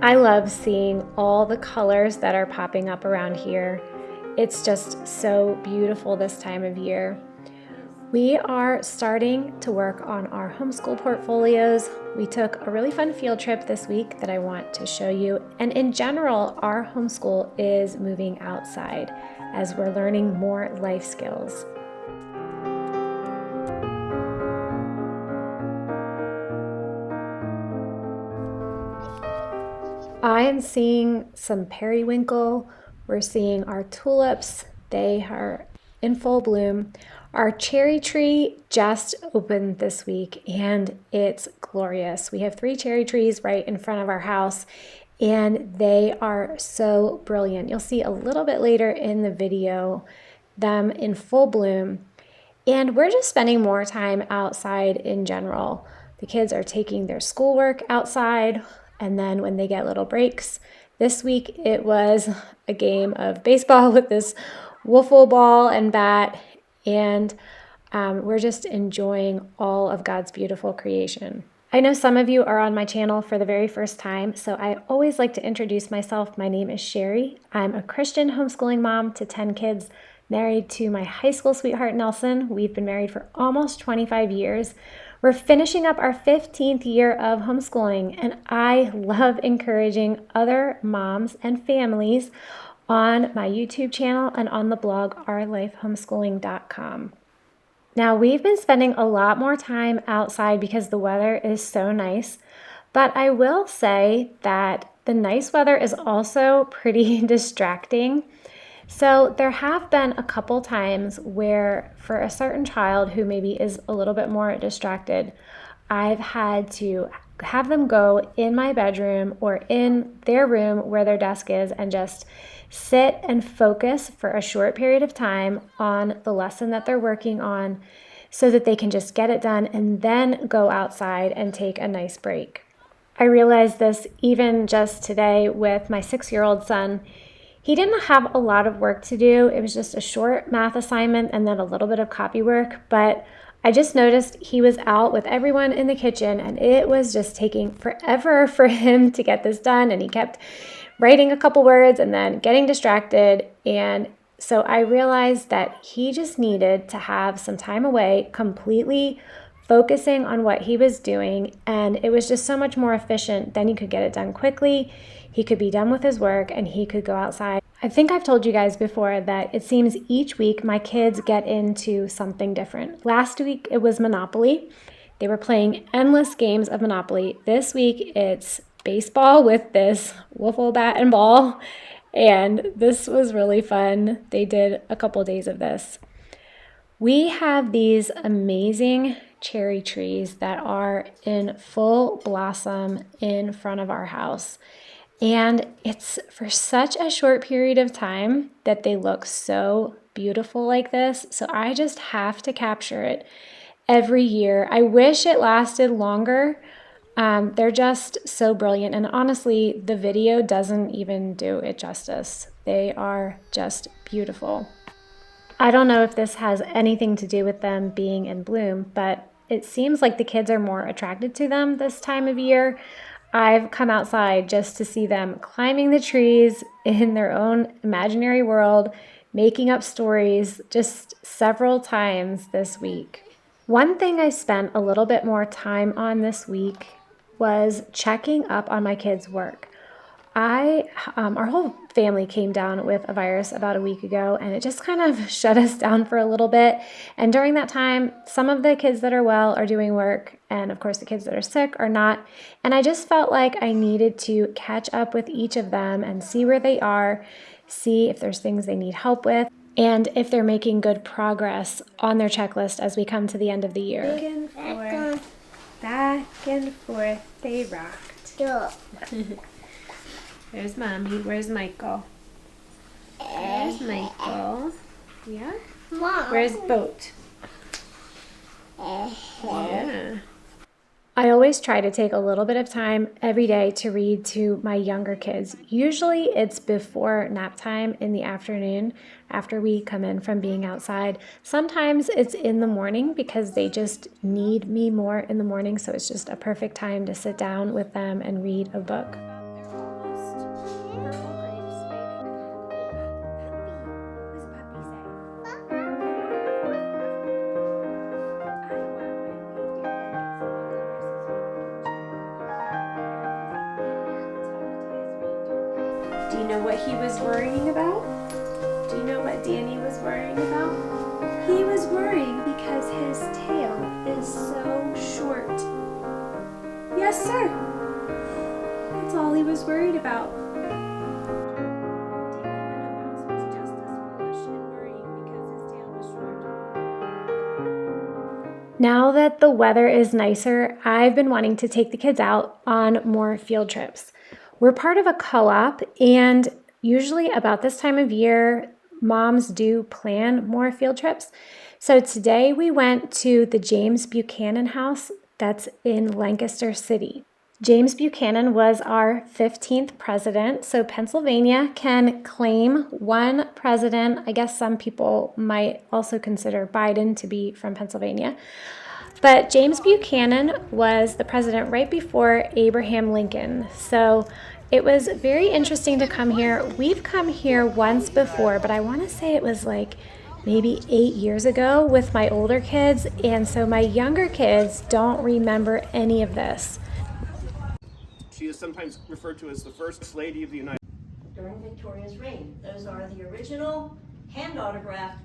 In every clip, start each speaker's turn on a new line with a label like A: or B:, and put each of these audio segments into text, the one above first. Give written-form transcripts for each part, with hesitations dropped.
A: I love seeing all the colors that are popping up around here. It's just so beautiful this time of year. We are starting to work on our homeschool portfolios. We took a really fun field trip this week that I want to show you. And in general, our homeschool is moving outside as we're learning more life skills. I am seeing some periwinkle. We're seeing our tulips. They are in full bloom. Our cherry tree just opened this week and it's glorious. We have 3 cherry trees right in front of our house and they are so brilliant. You'll see a little bit later in the video them in full bloom. And we're just spending more time outside in general. The kids are taking their schoolwork outside, and then when they get little breaks, this week it was a game of baseball with this wiffle ball and bat, and we're just enjoying all of God's beautiful creation. I know some of you are on my channel for the very first time, so I always like to introduce myself. My name is Sherry. I'm a Christian homeschooling mom to 10 kids, married to my high school sweetheart, Nelson. We've been married for almost 25 years. We're finishing up our 15th year of homeschooling, and I love encouraging other moms and families on my YouTube channel and on the blog ourlifehomeschooling.com. Now, we've been spending a lot more time outside because the weather is so nice, but I will say that the nice weather is also pretty distracting. So there have been a couple times where for a certain child who maybe is a little bit more distracted, I've had to have them go in my bedroom or in their room where their desk is and just sit and focus for a short period of time on the lesson that they're working on so that they can just get it done and then go outside and take a nice break. I realized this even just today with my 6-year-old son. He didn't have a lot of work to do. It was just a short math assignment and then a little bit of copy work, but I just noticed he was out with everyone in the kitchen and it was just taking forever for him to get this done, and he kept writing a couple words and then getting distracted. And so I realized that he just needed to have some time away, completely focusing on what he was doing, and it was just so much more efficient. Then he could get it done quickly, he could be done with his work, and he could go outside. I think I've told you guys before that it seems each week my kids get into something different. Last week it was Monopoly. They were playing endless games of Monopoly. This week it's baseball with this wiffle bat and ball, and this was really fun. They did a couple days of this. We have these amazing cherry trees that are in full blossom in front of our house. And it's for such a short period of time that they look so beautiful like this. So I just have to capture it every year. I wish it lasted longer. They're just so brilliant. And honestly, the video doesn't even do it justice. They are just beautiful. I don't know if this has anything to do with them being in bloom, but it seems like the kids are more attracted to them this time of year. I've come outside just to see them climbing the trees in their own imaginary world, making up stories just several times this week. One thing I spent a little bit more time on this week was checking up on my kids' work. Our whole family came down with a virus about a week ago, and it just kind of shut us down for a little bit. And during that time, some of the kids that are well are doing work, and of course the kids that are sick are not. And I just felt like I needed to catch up with each of them and see where they are, see if there's things they need help with, and if they're making good progress on their checklist as we come to the end of the year. Back and forth, they rocked.
B: Yeah.
A: There's Mommy. Where's Michael? There's Michael. Yeah?
B: Mom.
A: Where's Boat? Yeah. I always try to take a little bit of time every day to read to my younger kids. Usually it's before nap time in the afternoon after we come in from being outside. Sometimes it's in the morning because they just need me more in the morning, so it's just a perfect time to sit down with them and read a book. Do you know what he was worrying about? Do you know what Danny was worrying about? He was worrying because his tail is so short. Yes, sir. That's all he was worried about. Now that the weather is nicer, I've been wanting to take the kids out on more field trips. We're part of a co-op, and usually about this time of year, moms do plan more field trips. So today we went to the James Buchanan House that's in Lancaster City. James Buchanan was our 15th president, so Pennsylvania can claim one president. I guess some people might also consider Biden to be from Pennsylvania. But James Buchanan was the president right before Abraham Lincoln. So it was very interesting to come here. We've come here once before, but I want to say it was like maybe 8 years ago with my older kids. And so my younger kids don't remember any of this.
B: She is sometimes referred to as the First Lady of the United States.
C: During Victoria's reign. Those are the original hand autographed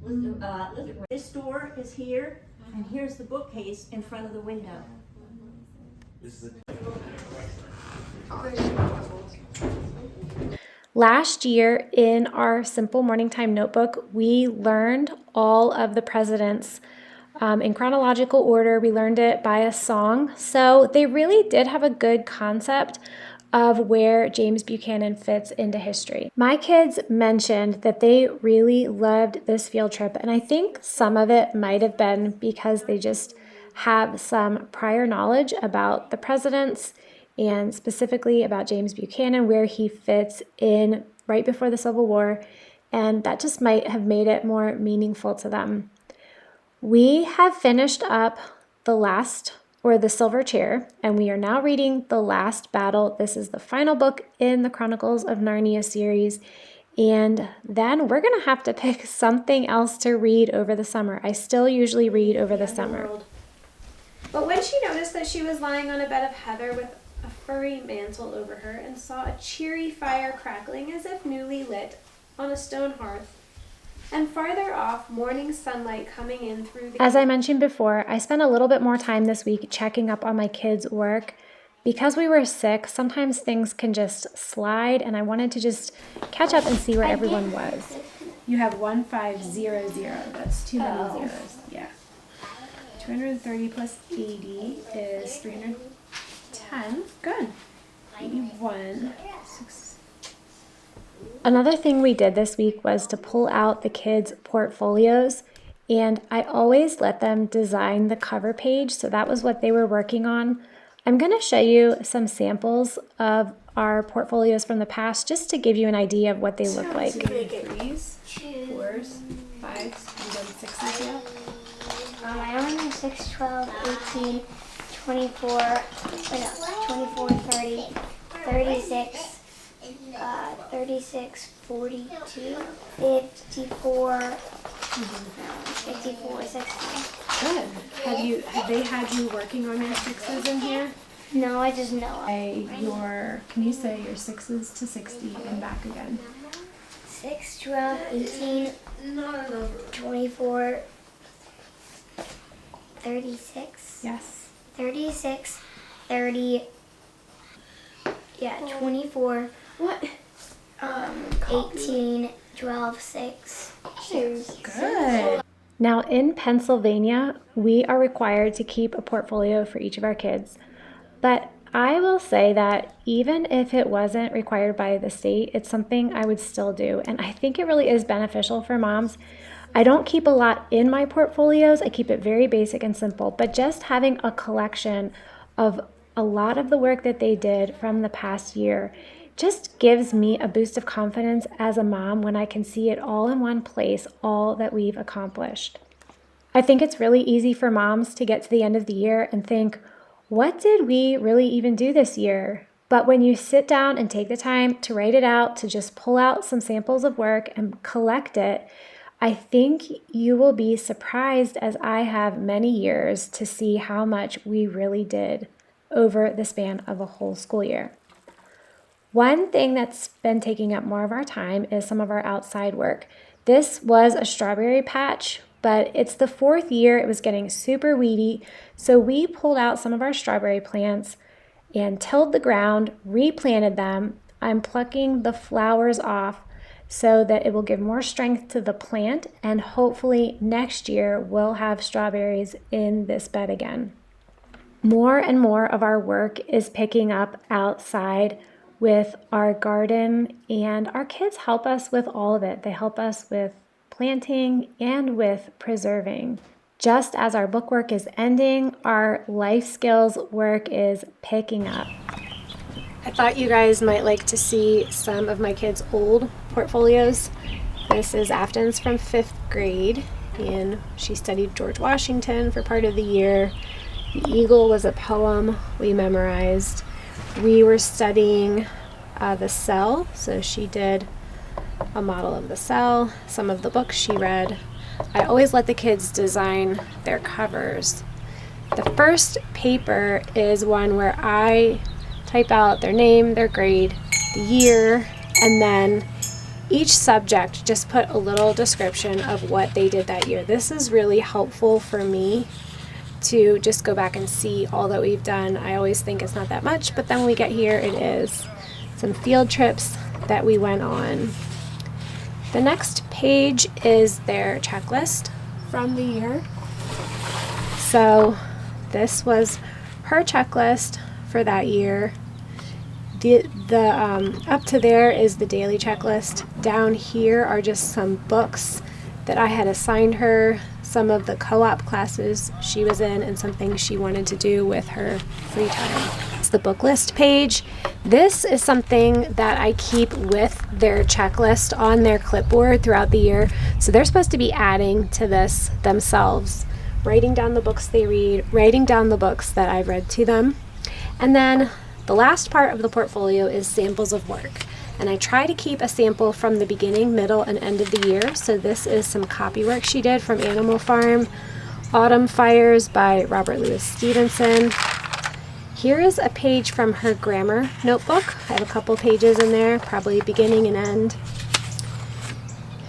C: lithograph. This door is here, and here's the bookcase in front of the window.
A: Last year in our Simple Morning Time notebook, we learned all of the presidents in chronological order. We learned it by a song. So they really did have a good concept of where James Buchanan fits into history. My kids mentioned that they really loved this field trip, and I think some of it might have been because they just have some prior knowledge about the presidents and specifically about James Buchanan, where he fits in right before the Civil War, and that just might have made it more meaningful to them. We have finished up the Silver Chair, and we are now reading The Last Battle. This is the final book in the Chronicles of Narnia series, and then we're going to have to pick something else to read over the summer. I still usually read over the summer.
D: But when she noticed that she was lying on a bed of heather with a furry mantle over her and saw a cheery fire crackling as if newly lit on a stone hearth, and farther off, morning sunlight coming in through the...
A: As I mentioned before, I spent a little bit more time this week checking up on my kids' work. Because we were sick, sometimes things can just slide, and I wanted to just catch up and see where everyone was.
D: You have 1500. That's too many zeros. Yeah. 230 plus 80 is 310. Good. 81. 6.
A: Another thing we did this week was to pull out the kids' portfolios, and I always let them design the cover page, so that was what they were working on. I'm going to show you some samples of our portfolios from the past just to give you an idea of what they look like.
D: Threes, fours, fives, and then sixes here.
E: I only have 6, 12, 18, 24, 30, 36, 36, 42, 54, 54, 60.
D: Good. Have they had you working on your sixes in here?
E: No, I just know.
D: Can you say your sixes to 60 and back again?
E: 6, 12, 18, 24, 36.
D: Yes.
E: 36, 30, 24.
D: What?
E: 18, 12, 6.
D: Good.
A: Now in Pennsylvania, we are required to keep a portfolio for each of our kids. But I will say that even if it wasn't required by the state, it's something I would still do. And I think it really is beneficial for moms. I don't keep a lot in my portfolios. I keep it very basic and simple, but just having a collection of a lot of the work that they did from the past year just gives me a boost of confidence as a mom when I can see it all in one place, all that we've accomplished. I think it's really easy for moms to get to the end of the year and think, what did we really even do this year? But when you sit down and take the time to write it out, to just pull out some samples of work and collect it, I think you will be surprised, as I have many years, to see how much we really did over the span of a whole school year. One thing that's been taking up more of our time is some of our outside work. This was a strawberry patch, but it's the 4th year. It was getting super weedy, so we pulled out some of our strawberry plants and tilled the ground, replanted them. I'm plucking the flowers off so that it will give more strength to the plant, and hopefully next year we'll have strawberries in this bed again. More and more of our work is picking up outside with our garden, and our kids help us with all of it. They help us with planting and with preserving. Just as our book work is ending, our life skills work is picking up. I thought you guys might like to see some of my kids' old portfolios. This is Afton's from 5th grade, and she studied George Washington for part of the year. The Eagle was a poem we memorized. We were studying the cell, so she did a model of the cell, some of the books she read. I always let the kids design their covers. The first paper is one where I type out their name, their grade, the year, and then each subject just put a little description of what they did that year. This is really helpful for me to just go back and see all that we've done. I always think it's not that much, but then when we get here, it is. Some field trips that we went on. The next page is their checklist from the year. So this was her checklist for that year. The up to there is the daily checklist. Down here are just some books that I had assigned her, some of the co-op classes she was in, and some things she wanted to do with her free time. It's the book list page. This is something that I keep with their checklist on their clipboard throughout the year. So they're supposed to be adding to this themselves, writing down the books they read, writing down the books that I've read to them. And then the last part of the portfolio is samples of work. And I try to keep a sample from the beginning, middle, and end of the year. So this is some copy work she did from Animal Farm, Autumn Fires by Robert Louis Stevenson. Here is a page from her grammar notebook. I have a couple pages in there, probably beginning and end.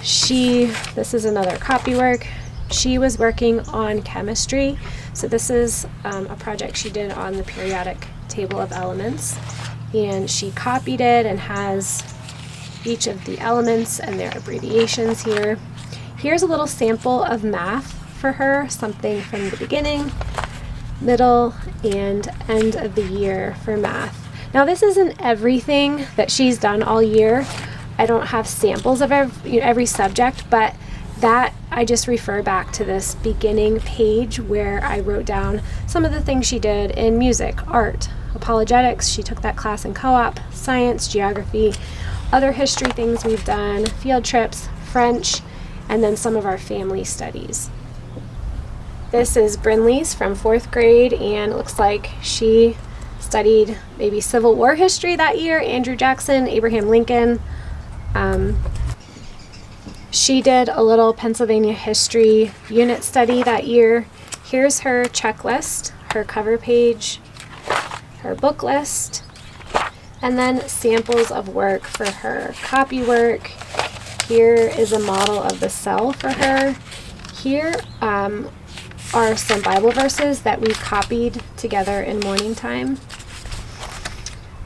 A: This is another copy work. She was working on chemistry. So this is a project she did on the periodic table of elements. And she copied it and has each of the elements and their abbreviations here. Here's a little sample of math for her, something from the beginning, middle, and end of the year for math. Now this isn't everything that she's done all year. I don't have samples of every subject, but that I just refer back to this beginning page where I wrote down some of the things she did in music, art, apologetics. She took that class in co-op, science, geography, other history things we've done, field trips, French, and then some of our family studies. This is Brinley's from 4th grade, and it looks like she studied maybe Civil War history that year, Andrew Jackson, Abraham Lincoln. She did a little Pennsylvania history unit study that year. Here's her checklist, her cover page, her book list, and then samples of work for her copy work. Here is a model of the cell for her. Here are some Bible verses that we copied together in morning time.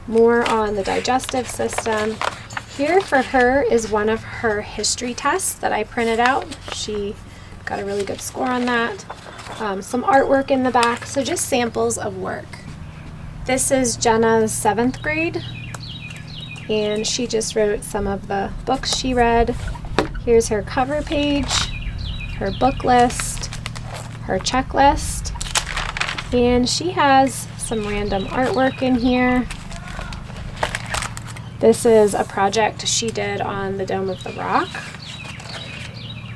A: More on the digestive system. Here for her is one of her history tests that I printed out. She got a really good score on that. Some artwork in the back, so just samples of work. This is Jenna's 7th grade, and she just wrote some of the books she read. Here's her cover page, her book list, her checklist, and she has some random artwork in here. This is a project she did on the Dome of the Rock.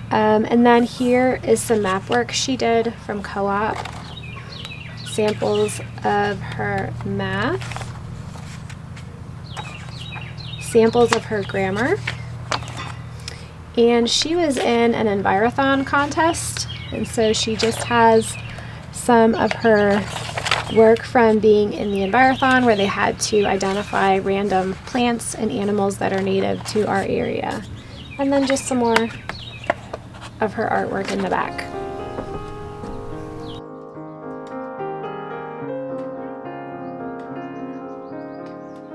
A: And then here is some map work she did from co-op. Samples of her math. samples of her grammar. And she was in an Envirothon contest, and so she just has some of her work from being in the Envirothon, where they had to identify random plants and animals that are native to our area. And then just some more of her artwork in the back.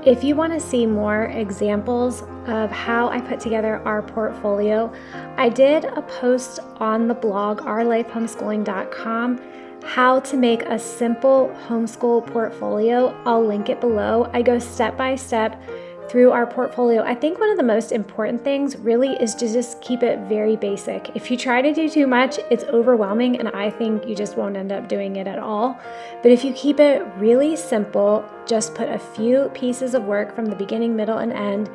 A: If you want to see more examples of how I put together our portfolio, I did a post on the blog ourlifehomeschooling.com, how to make a simple homeschool portfolio. I'll link it below. I go step by step through our portfolio. I think one of the most important things really is to just keep it very basic. If you try to do too much, it's overwhelming, and I think you just won't end up doing it at all. But if you keep it really simple, just put a few pieces of work from the beginning, middle, and end,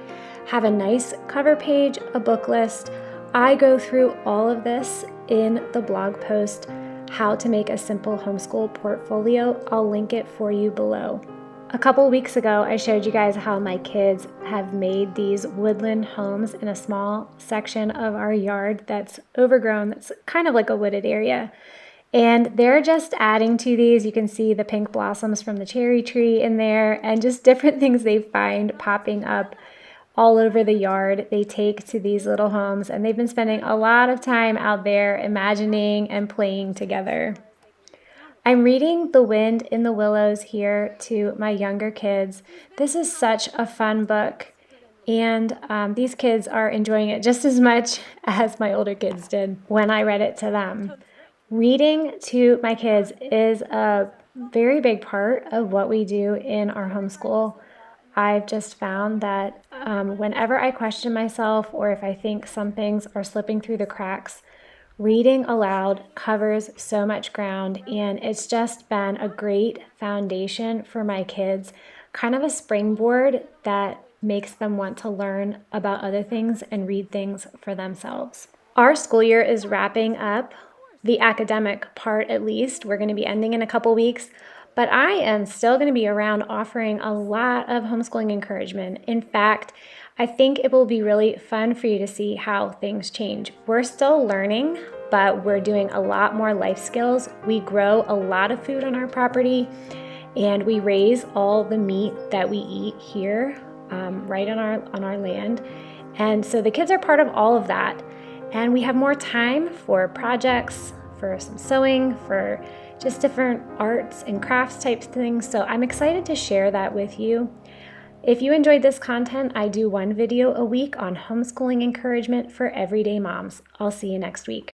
A: have a nice cover page, a book list. I go through all of this in the blog post, How to Make a Simple Homeschool Portfolio. I'll link it for you below. A couple weeks ago, I showed you guys how my kids have made these woodland homes in a small section of our yard that's overgrown, that's kind of like a wooded area. And they're just adding to these. You can see the pink blossoms from the cherry tree in there, and just different things they find popping up all over the yard. They take to these little homes, and they've been spending a lot of time out there imagining and playing together. I'm reading The Wind in the Willows here to my younger kids. This is such a fun book, and these kids are enjoying it just as much as my older kids did when I read it to them. Reading to my kids is a very big part of what we do in our homeschool. I've just found that whenever I question myself, or if I think some things are slipping through the cracks, reading aloud covers so much ground, and it's just been a great foundation for my kids, kind of a springboard that makes them want to learn about other things and read things for themselves. Our school year is wrapping up, the academic part at least. We're going to be ending in a couple weeks, but I am still going to be around offering a lot of homeschooling encouragement. In fact, I think it will be really fun for you to see how things change. We're still learning, but we're doing a lot more life skills. We grow a lot of food on our property, and we raise all the meat that we eat here right on our land. And so the kids are part of all of that. And we have more time for projects, for some sewing, for just different arts and crafts type things. So I'm excited to share that with you. If you enjoyed this content, I do one video a week on homeschooling encouragement for everyday moms. I'll see you next week.